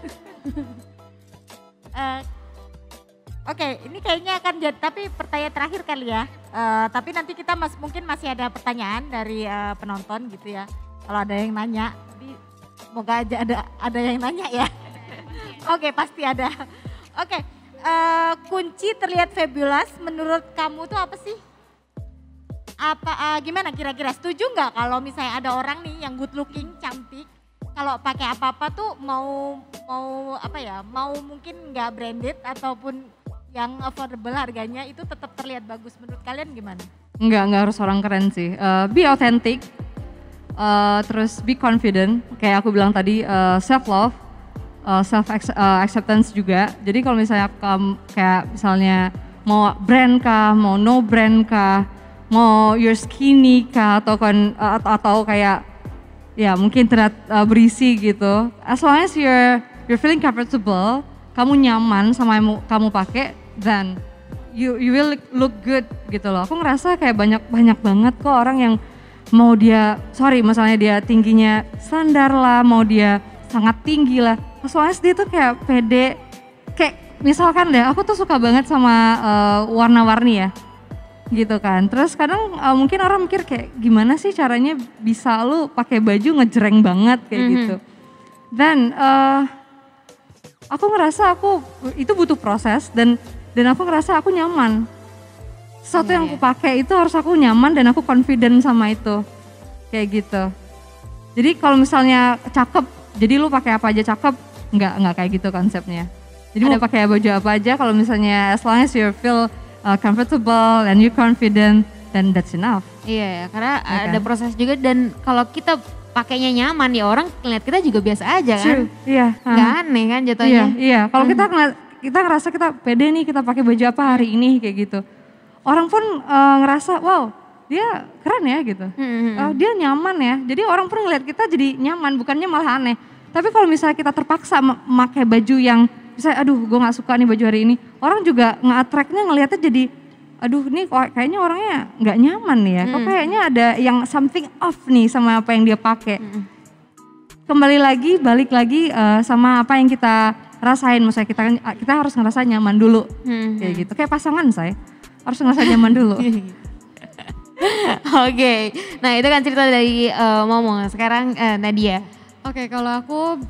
Oke, ini kayaknya akan jadi, tapi pertanyaan terakhir kali ya. Tapi nanti kita mungkin masih ada pertanyaan dari penonton gitu ya. Kalau ada yang nanya, jadi semoga aja ada yang nanya ya. Oke, pasti ada. Oke, kunci terlihat fabulous menurut kamu tuh apa sih? Gimana kira-kira, setuju nggak kalau misalnya ada orang nih yang good looking, cantik, kalau pakai apa-apa tuh mau mungkin nggak branded ataupun yang affordable harganya itu tetap terlihat bagus, menurut kalian gimana?
Enggak harus orang keren sih. Be authentic, terus be confident. Kayak aku bilang tadi, self love, self acceptance juga. Jadi kalau misalnya kayak misalnya mau brand kah, mau no brand kah, mau you're skinny kah, atau kayak ya mungkin terlihat berisi gitu. As long as you're feeling comfortable, kamu nyaman sama yang kamu pakai, then you will look good gitu loh. Aku ngerasa kayak banyak banget kok orang yang mau misalnya dia tingginya standar lah, mau dia sangat tinggi lah. As long as dia tuh kayak pede, kayak misalkan deh, aku tuh suka banget sama warna-warni ya, gitu kan. Terus kadang mungkin orang mikir kayak gimana sih caranya bisa lu pakai baju ngejreng banget kayak gitu. Dan aku ngerasa itu butuh proses dan aku ngerasa aku nyaman. Sesuatu yang aku pakai itu harus aku nyaman dan aku confident sama itu. Kayak gitu. Jadi kalau misalnya cakep, jadi lu pakai apa aja cakep, enggak kayak gitu konsepnya. Jadi mau pakai baju apa aja, kalau misalnya as long as you feel comfortable and you confident, then that's enough.
Iya ya, karena ada proses juga, dan kalau kita pakainya nyaman ya orang ngeliat kita juga biasa aja kan.
True. Iya.
Gak aneh kan jatuhnya.
Iya. Kalau kita ngerasa kita pede nih, kita pakai baju apa hari ini kayak gitu. Orang pun ngerasa wow dia keren ya gitu. Dia nyaman ya. Jadi orang pun ngeliat kita jadi nyaman, bukannya malah aneh. Tapi kalau misalnya kita terpaksa memakai baju yang misalnya aduh gue gak suka nih baju hari ini. Orang juga nge-attract-nya ngeliatnya jadi aduh ini kayaknya orangnya nggak nyaman nih ya, kok kayaknya ada yang something off nih sama apa yang dia pakai. Balik lagi sama apa yang kita rasain, maksudnya kita harus ngerasa nyaman dulu, kayak gitu. Kayak pasangan saya harus ngerasa nyaman dulu.
Oke, nah itu kan cerita dari Momo. Sekarang Nadia.
Oke, kalau aku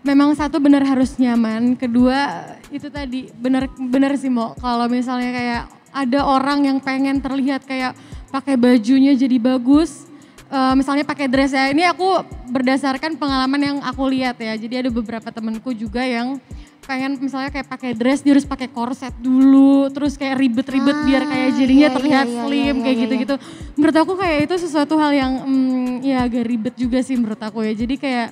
memang satu benar harus nyaman, kedua itu tadi benar sih Mo. Kalau misalnya kayak ada orang yang pengen terlihat kayak pakai bajunya jadi bagus, misalnya pakai dress ya. Ini aku berdasarkan pengalaman yang aku lihat ya. Jadi ada beberapa temenku juga yang pengen misalnya kayak pakai dress, dia harus pakai korset dulu, terus kayak ribet-ribet biar kayak jadinya terlihat slim kayak gitu-gitu. Menurut aku kayak itu sesuatu hal yang ya agak ribet juga sih menurut aku ya. Jadi kayak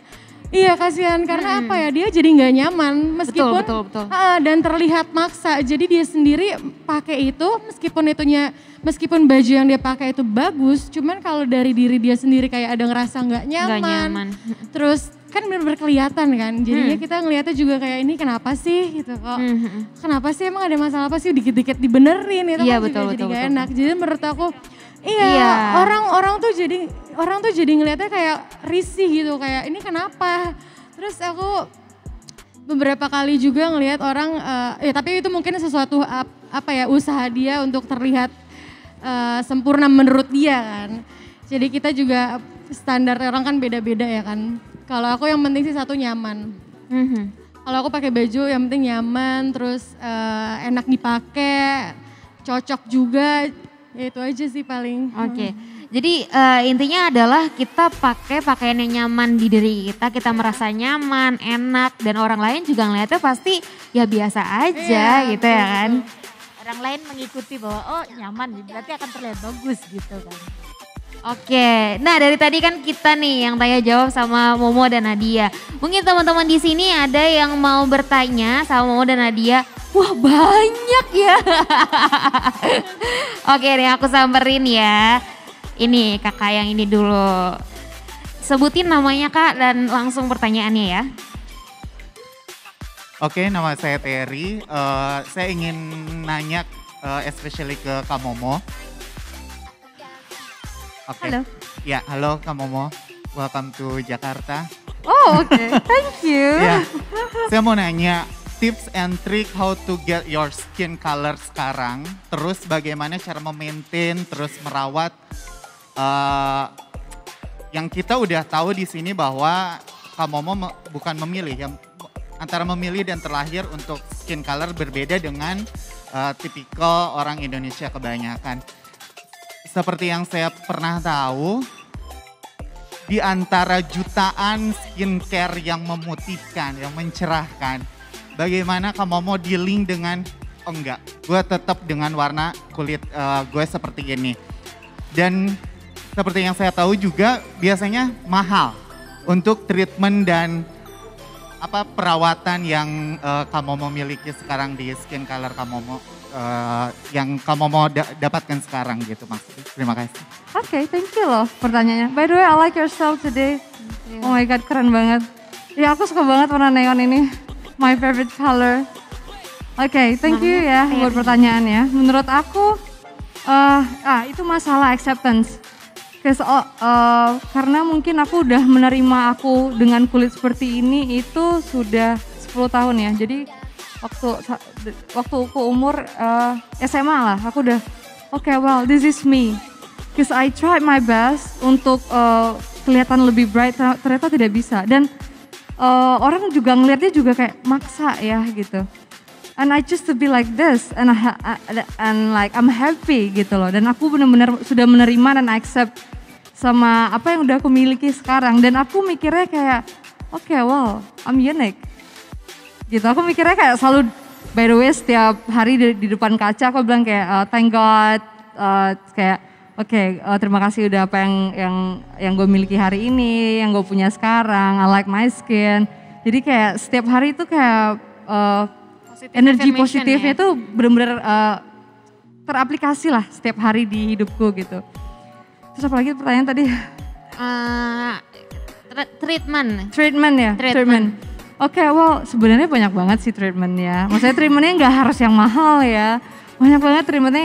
iya kasihan karena apa ya, dia jadi nggak nyaman meskipun
betul.
Dan terlihat maksa. Jadi dia sendiri pakai itu meskipun baju yang dia pakai itu bagus, cuman kalau dari diri dia sendiri kayak ada ngerasa nggak nyaman. Terus kan benar-benar kelihatan kan. Jadinya kita ngelihatnya juga kayak ini kenapa sih gitu kok. Kenapa sih, emang ada masalah apa sih, dikit-dikit dibenerin itu kan juga jadi gak enak. Jadi menurut aku Iya, orang tuh jadi ngelihatnya kayak risih gitu, kayak ini kenapa. Terus aku beberapa kali juga ngelihat orang, tapi itu mungkin sesuatu usaha dia untuk terlihat sempurna menurut dia kan. Jadi kita juga standar orang kan beda-beda ya kan. Kalau aku yang penting sih satu nyaman. Kalau aku pakai baju yang penting nyaman, terus enak dipakai, cocok juga. Ya itu aja sih paling.
Oke. Jadi intinya adalah kita pakai pakaian yang nyaman di diri kita merasa nyaman, enak, dan orang lain juga ngeliatnya pasti ya biasa aja gitu ya kan.
Orang lain mengikuti bahwa oh nyaman, berarti akan terlihat bagus gitu kan.
Oke, nah dari tadi kan kita nih yang tanya jawab sama Momo dan Nadia. Mungkin teman-teman di sini ada yang mau bertanya sama Momo dan Nadia. Wah banyak ya. Oke nih aku samperin ya. Ini kakak yang ini dulu. Sebutin namanya kak dan langsung pertanyaannya ya.
Oke, nama saya Terry. Saya ingin nanya especially ke Kak Momo. Oke.
Halo.
Ya, halo Kak Momo. Welcome to Jakarta.
Oh oke, thank you.
Ya, saya mau nanya, tips and trick how to get your skin color sekarang. Terus bagaimana cara memaintain, terus merawat. Yang kita udah tahu di sini bahwa Kak Momo bukan memilih, yang antara memilih dan terlahir untuk skin color berbeda dengan tipikal orang Indonesia kebanyakan. Seperti yang saya pernah tahu, di antara jutaan skincare yang memutihkan, yang mencerahkan, bagaimana Kak Momo dealing dengan, oh enggak, gue tetap dengan warna kulit gue seperti ini. Dan seperti yang saya tahu juga biasanya mahal untuk treatment dan perawatan yang Kak Momo miliki sekarang di skin color Kak Momo. Yang Kak Momo dapatkan sekarang gitu maksudnya. Terima kasih.
Oke, thank you loh pertanyaannya. By the way, I like your style today. Oh my god, keren banget. Ya aku suka banget warna neon ini. My favorite color. Oke, thank you ya buat pertanyaannya. Menurut aku, itu masalah acceptance. Karena mungkin aku udah menerima aku dengan kulit seperti ini itu sudah 10 tahun ya. Jadi waktu aku umur SMA lah, aku udah well this is me. Cause I tried my best untuk kelihatan lebih bright, ternyata tidak bisa. Dan orang juga ngelihatnya juga kayak maksa ya gitu. And I choose to be like this and like I'm happy gitu loh. Dan aku benar-benar sudah menerima dan accept sama apa yang udah aku miliki sekarang. Dan aku mikirnya kayak well I'm unique. Gitu, aku mikirnya kayak selalu, by the way setiap hari di depan kaca aku bilang kayak thank God, kayak terima kasih udah apa yang gue miliki hari ini, yang gue punya sekarang, I like my skin. Jadi kayak setiap hari itu kayak energi positifnya tuh bener-bener teraplikasi lah setiap hari di hidupku gitu. Terus apa lagi pertanyaan tadi? Treatment ya? Treatment. Well sebenarnya banyak banget sih treatmentnya. Maksudnya treatmentnya nggak harus yang mahal ya. Banyak banget treatmentnya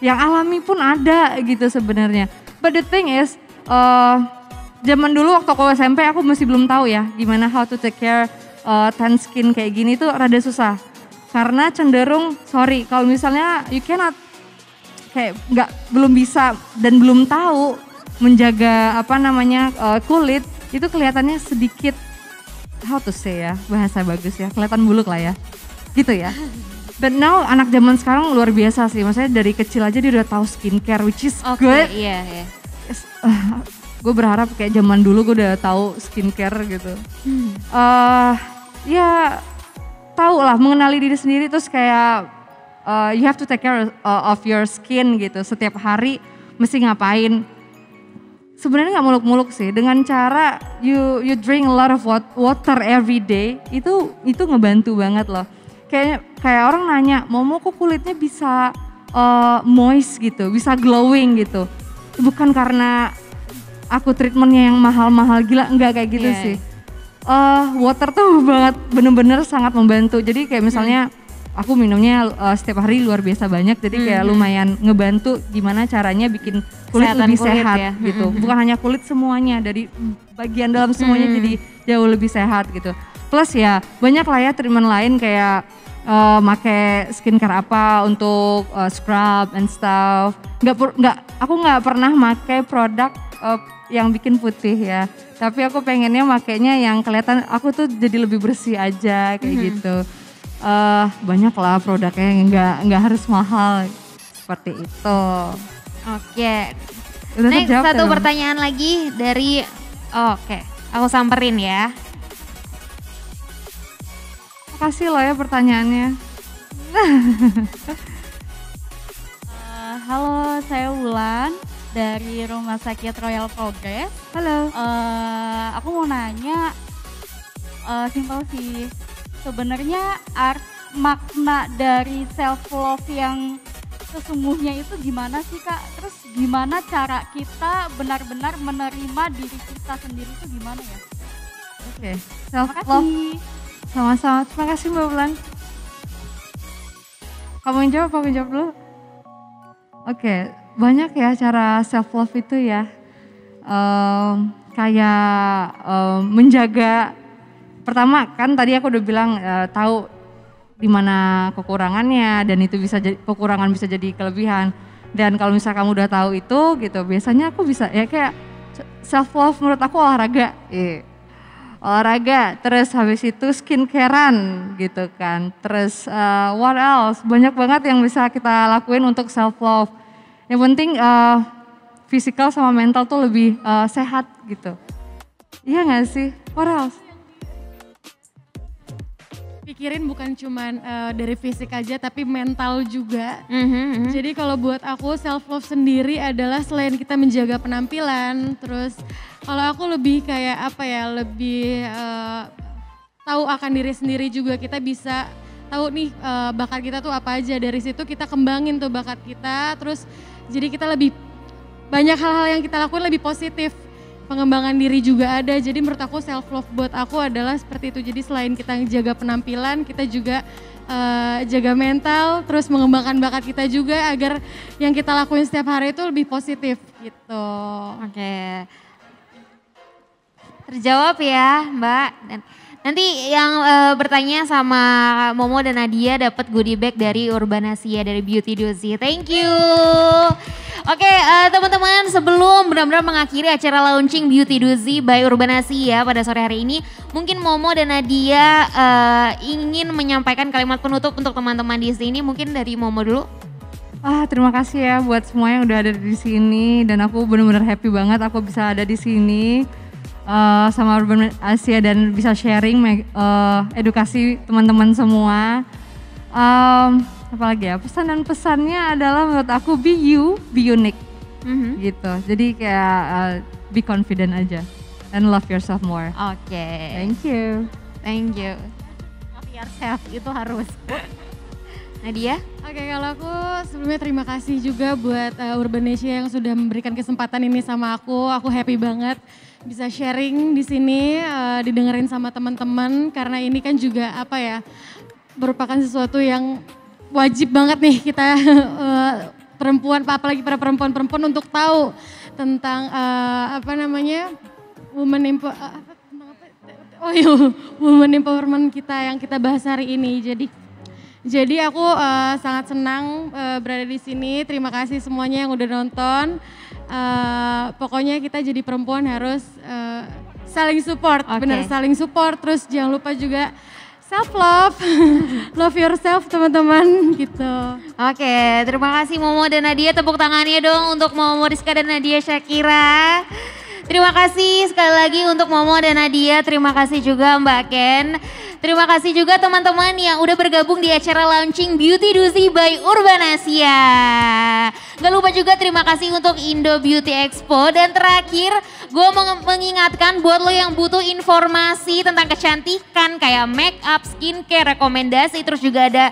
yang alami pun ada gitu sebenarnya. But the thing is, zaman dulu waktu aku SMP aku masih belum tahu ya gimana how to take care tan skin kayak gini tuh rada susah. Karena cenderung, kalau misalnya you cannot kayak belum bisa dan belum tahu menjaga kulit itu kelihatannya sedikit how to say ya, bahasa bagus ya, kelihatan buluk lah ya, gitu ya. But now anak zaman sekarang luar biasa sih, maksudnya dari kecil aja dia udah tahu skincare, which is good.
Iya.
Gue berharap kayak zaman dulu gue udah tahu skincare gitu. Ya tahu lah, mengenali diri sendiri, terus kayak you have to take care of your skin gitu. Setiap hari mesti ngapain. Sebenarnya nggak muluk-muluk sih, dengan cara you drink a lot of water every day, itu ngebantu banget loh. Kayak orang nanya, Momo kok kulitnya bisa moist gitu, bisa glowing gitu. Bukan karena aku treatmentnya yang mahal-mahal gila, enggak kayak gitu sih. Water tuh bener-bener sangat membantu. Jadi kayak misalnya aku minumnya setiap hari luar biasa banyak, jadi kayak lumayan ngebantu gimana caranya bikin kulit lebih sehat ya. Gitu. Bukan hanya kulit, semuanya, dari bagian dalam semuanya jadi jauh lebih sehat gitu. Plus ya banyak lah ya treatment lain kayak make skincare apa untuk scrub and stuff. Aku nggak pernah make produk yang bikin putih ya. Tapi aku pengennya makainya yang kelihatan aku tuh jadi lebih bersih aja kayak gitu. Banyak lah produknya yang nggak harus mahal seperti itu.
Oke. Next satu pertanyaan lagi dari, aku samperin ya.
Makasih loh ya pertanyaannya.
Halo, saya Wulan dari Rumah Sakit Royal Progress.
Halo.
Aku mau nanya, simpel sih. Sebenarnya makna dari self love yang sesungguhnya itu gimana sih Kak? Terus gimana cara kita benar-benar menerima diri kita sendiri itu gimana ya?
Oke, self love. Sama-sama, terima kasih Mbak Bulan. Kamu yang jawab, aku yang jawab dulu. Oke, banyak ya cara self love itu ya. Kayak menjaga pertama kan tadi aku udah bilang tahu di mana kekurangannya dan itu bisa jadi kekurangan bisa jadi kelebihan. Dan kalau misalnya kamu udah tahu itu gitu, biasanya aku bisa ya kayak self love menurut aku olahraga. Olahraga, terus habis itu skincarean gitu kan. Terus what else? Banyak banget yang bisa kita lakuin untuk self love. Yang penting physical sama mental tuh lebih sehat gitu. Iya gak sih? What else?
Pikirin bukan cuman dari fisik aja tapi mental juga. Jadi kalau buat aku self love sendiri adalah selain kita menjaga penampilan, terus kalau aku lebih kayak apa ya, lebih tahu akan diri sendiri juga. Kita bisa tahu nih bakat kita tuh apa aja, dari situ kita kembangin tuh bakat kita, terus jadi kita lebih banyak hal-hal yang kita lakuin lebih positif. Pengembangan diri juga ada, jadi menurut aku self love buat aku adalah seperti itu. Jadi selain kita jaga penampilan, kita juga jaga mental, terus mengembangkan bakat kita juga agar yang kita lakuin setiap hari itu lebih positif gitu.
Oke. Terjawab ya Mbak. Dan nanti yang bertanya sama Momo dan Nadia dapat goodie bag dari Urbanasia, dari Beauty Dozy. Thank you. Oke, teman-teman, sebelum benar-benar mengakhiri acara launching Beauty Dozy by Urbanasia pada sore hari ini, mungkin Momo dan Nadia ingin menyampaikan kalimat penutup untuk teman-teman di sini. Mungkin dari Momo dulu.
Terima kasih ya buat semua yang udah ada di sini, dan aku benar-benar happy banget aku bisa ada di sini sama Urbanasia dan bisa sharing edukasi teman-teman semua. Apalagi ya, pesan dan pesannya adalah menurut aku be you, be unique gitu. Jadi kayak be confident aja and love yourself more.
Oke.
Thank you.
Thank you.
Love yourself itu harus.
Nadia?
Oke, kalau aku sebelumnya terima kasih juga buat Urbanasia yang sudah memberikan kesempatan ini sama aku. Aku happy banget bisa sharing di sini, didengerin sama teman-teman, karena ini kan juga apa ya, merupakan sesuatu yang wajib banget nih kita perempuan, apalagi para perempuan-perempuan untuk tahu tentang women empowerment kita yang kita bahas hari ini. Jadi aku sangat senang berada di sini. Terima kasih semuanya yang udah nonton. Pokoknya kita jadi perempuan harus saling support, benar saling support. Terus jangan lupa juga self love, love yourself teman-teman gitu.
Oke, terima kasih Momo dan Nadia, tepuk tangannya dong untuk Momo Rizka dan Nadia Syakira. Terima kasih sekali lagi untuk Momo dan Nadia, terima kasih juga Mbak Ken. Terima kasih juga teman-teman yang udah bergabung di acara launching Beauty Dozy by Urbanasia. Gak lupa juga terima kasih untuk Indo Beauty Expo. Dan terakhir gue mengingatkan buat lo yang butuh informasi tentang kecantikan kayak make up, skincare, rekomendasi, terus juga ada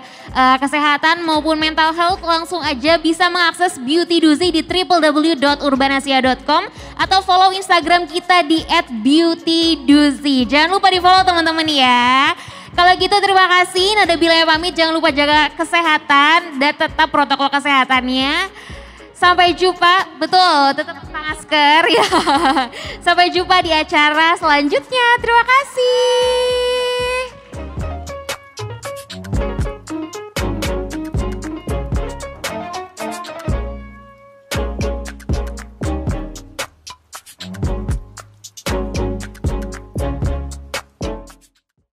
kesehatan maupun mental health, langsung aja bisa mengakses Beauty Dozy di www.urbanasia.com atau follow Instagram kita di @beautydozy. Jangan lupa di follow teman-teman ya. Kalau gitu terima kasih, Nada Bilaya pamit, jangan lupa jaga kesehatan dan tetap protokol kesehatannya. Sampai jumpa, betul, tetap pakai masker ya. Sampai jumpa di acara selanjutnya, terima kasih.